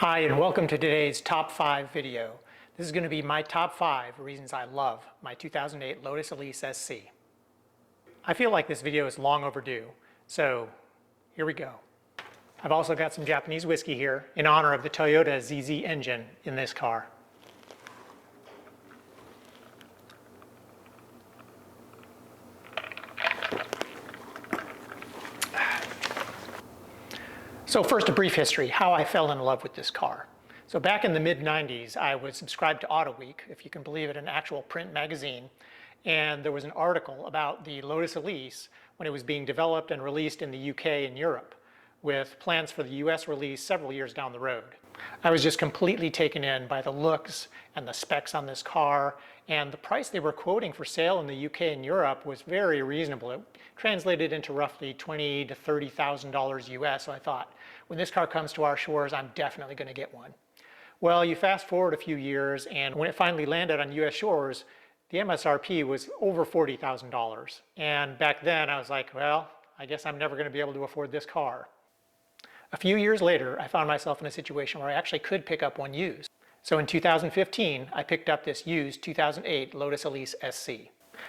Hi, and welcome to today's top 5 video. This is going to be my top 5 reasons I love my 2008 Lotus Elise SC. I feel like this video is long overdue, so here we go. I've also got some Japanese whiskey here in honor of the Toyota ZZ engine in this car. So first, a brief history, how I fell in love with this car. So back in the mid-90s, I was subscribed to AutoWeek, if you can believe it, an actual print magazine. And there was an article about the Lotus Elise when it was being developed and released in the UK and Europe, with plans for the US release several years down the road. I was just completely taken in by the looks and the specs on this car, and the price they were quoting for sale in the UK and Europe was very reasonable. It translated into roughly $20,000 to $30,000 US, so I thought, when this car comes to our shores, I'm definitely going to get one. Well, you fast forward a few years, and when it finally landed on US shores, the MSRP was over $40,000. And back then I was like, well, I guess I'm never going to be able to afford this car. A few years later, I found myself in a situation where I actually could pick up one used. So in 2015, I picked up this used 2008 Lotus Elise SC.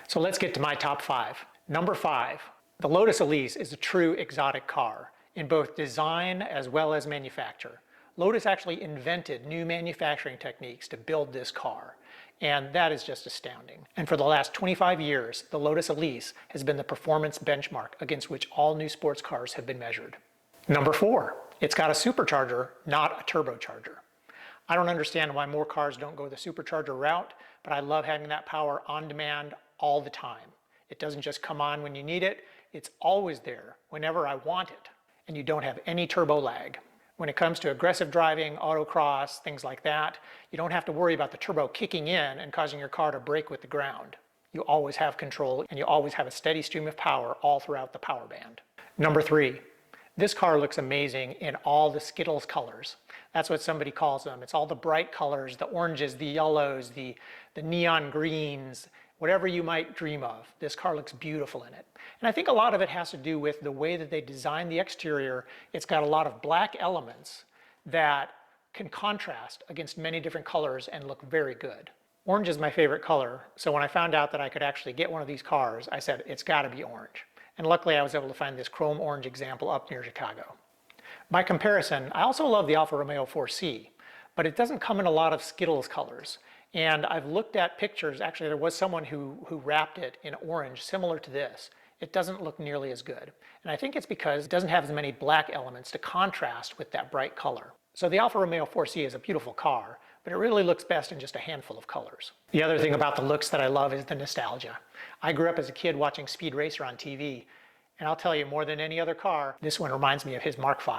So let's get to my top 5. Number 5, the Lotus Elise is a true exotic car in both design as well as manufacture. Lotus actually invented new manufacturing techniques to build this car, and that is just astounding. And for the last 25 years, the Lotus Elise has been the performance benchmark against which all new sports cars have been measured. Number 4, it's got a supercharger, not a turbocharger. I don't understand why more cars don't go the supercharger route, but I love having that power on demand all the time. It doesn't just come on when you need it, it's always there whenever I want it, and you don't have any turbo lag. When it comes to aggressive driving, autocross, things like that, you don't have to worry about the turbo kicking in and causing your car to break with the ground. You always have control, and you always have a steady stream of power all throughout the power band. Number 3, this car looks amazing in all the Skittles colors. That's what somebody calls them. It's all the bright colors, the oranges, the yellows, the neon greens, whatever you might dream of. This car looks beautiful in it. And I think a lot of it has to do with the way that they designed the exterior. It's got a lot of black elements that can contrast against many different colors and look very good. Orange is my favorite color, so when I found out that I could actually get one of these cars, I said, it's gotta be orange. And luckily I was able to find this chrome orange example up near Chicago. By comparison, I also love the Alfa Romeo 4C, but it doesn't come in a lot of Skittles colors. And I've looked at pictures, actually there was someone who wrapped it in orange similar to this. It doesn't look nearly as good. And I think it's because it doesn't have as many black elements to contrast with that bright color. So the Alfa Romeo 4C is a beautiful car, but it really looks best in just a handful of colors. The other thing about the looks that I love is the nostalgia. I grew up as a kid watching Speed Racer on TV, and I'll tell you, more than any other car, this one reminds me of his Mark V.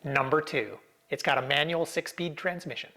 Number 2, it's got a manual 6-speed transmission.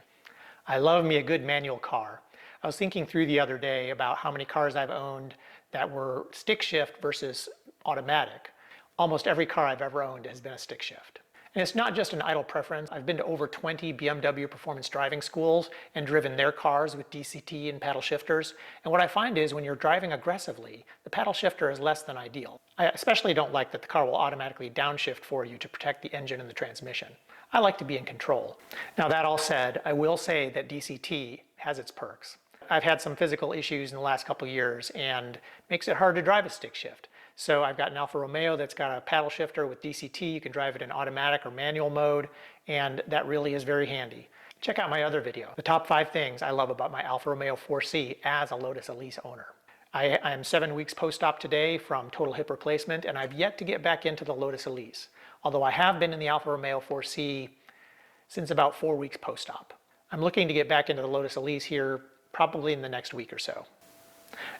I love me a good manual car. I was thinking through the other day about how many cars I've owned that were stick shift versus automatic. Almost every car I've ever owned has been a stick shift. And it's not just an idle preference. I've been to over 20 BMW performance driving schools and driven their cars with DCT and paddle shifters. And what I find is when you're driving aggressively, the paddle shifter is less than ideal. I especially don't like that the car will automatically downshift for you to protect the engine and the transmission. I like to be in control. Now that all said, I will say that DCT has its perks. I've had some physical issues in the last couple of years and makes it hard to drive a stick shift. So I've got an Alfa Romeo that's got a paddle shifter with DCT. You can drive it in automatic or manual mode, and that really is very handy. Check out my other video, the top 5 things I love about my Alfa Romeo 4C as a Lotus Elise owner. I am 7 weeks post-op today from total hip replacement, and I've yet to get back into the Lotus Elise, although I have been in the Alfa Romeo 4C since about 4 weeks post-op. I'm looking to get back into the Lotus Elise here probably in the next week or so.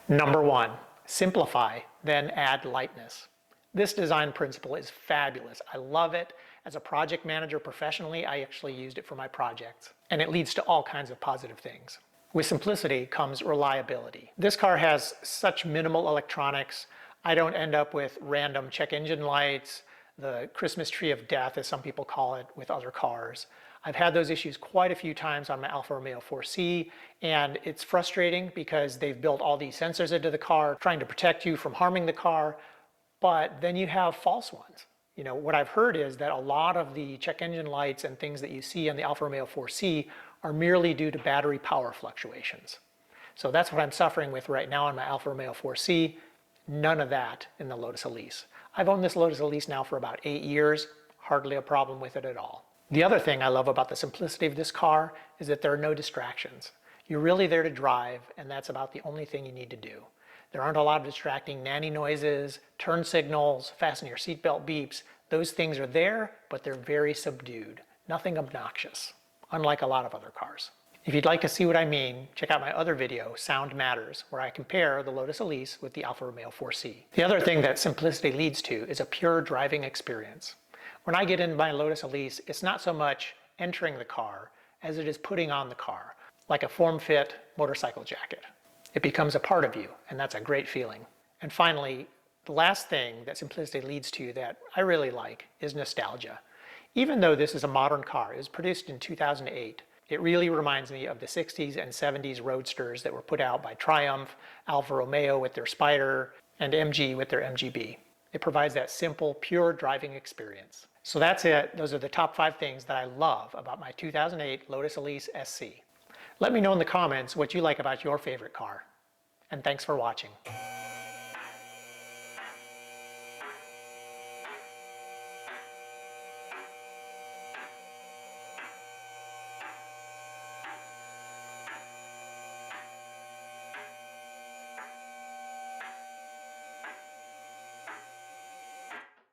Number 1, simplify, then add lightness. This design principle is fabulous. I love it. As a project manager professionally, I actually used it for my projects, and it leads to all kinds of positive things. With simplicity comes reliability. This car has such minimal electronics. I don't end up with random check engine lights, the Christmas tree of death, as some people call it, with other cars. I've had those issues quite a few times on my Alfa Romeo 4C, and it's frustrating because they've built all these sensors into the car trying to protect you from harming the car, but then you have false ones. What I've heard is that a lot of the check engine lights and things that you see on the Alfa Romeo 4C are merely due to battery power fluctuations. So that's what I'm suffering with right now on my Alfa Romeo 4C. None of that in the Lotus Elise. I've owned this Lotus Elise now for about 8 years, hardly a problem with it at all. The other thing I love about the simplicity of this car is that there are no distractions. You're really there to drive, and that's about the only thing you need to do. There aren't a lot of distracting nanny noises, turn signals, fasten your seatbelt beeps. Those things are there, but they're very subdued. Nothing obnoxious, unlike a lot of other cars. If you'd like to see what I mean, check out my other video, Sound Matters, where I compare the Lotus Elise with the Alfa Romeo 4C. The other thing that simplicity leads to is a pure driving experience. When I get in my Lotus Elise, it's not so much entering the car as it is putting on the car, like a form-fit motorcycle jacket. It becomes a part of you, and that's a great feeling. And finally, the last thing that simplicity leads to that I really like is nostalgia. Even though this is a modern car, it was produced in 2008, it really reminds me of the 60s and 70s roadsters that were put out by Triumph, Alfa Romeo with their Spider, and MG with their MGB. It provides that simple, pure driving experience. So that's it. Those are the top 5 things that I love about my 2008 Lotus Elise SC. Let me know in the comments what you like about your favorite car. And thanks for watching.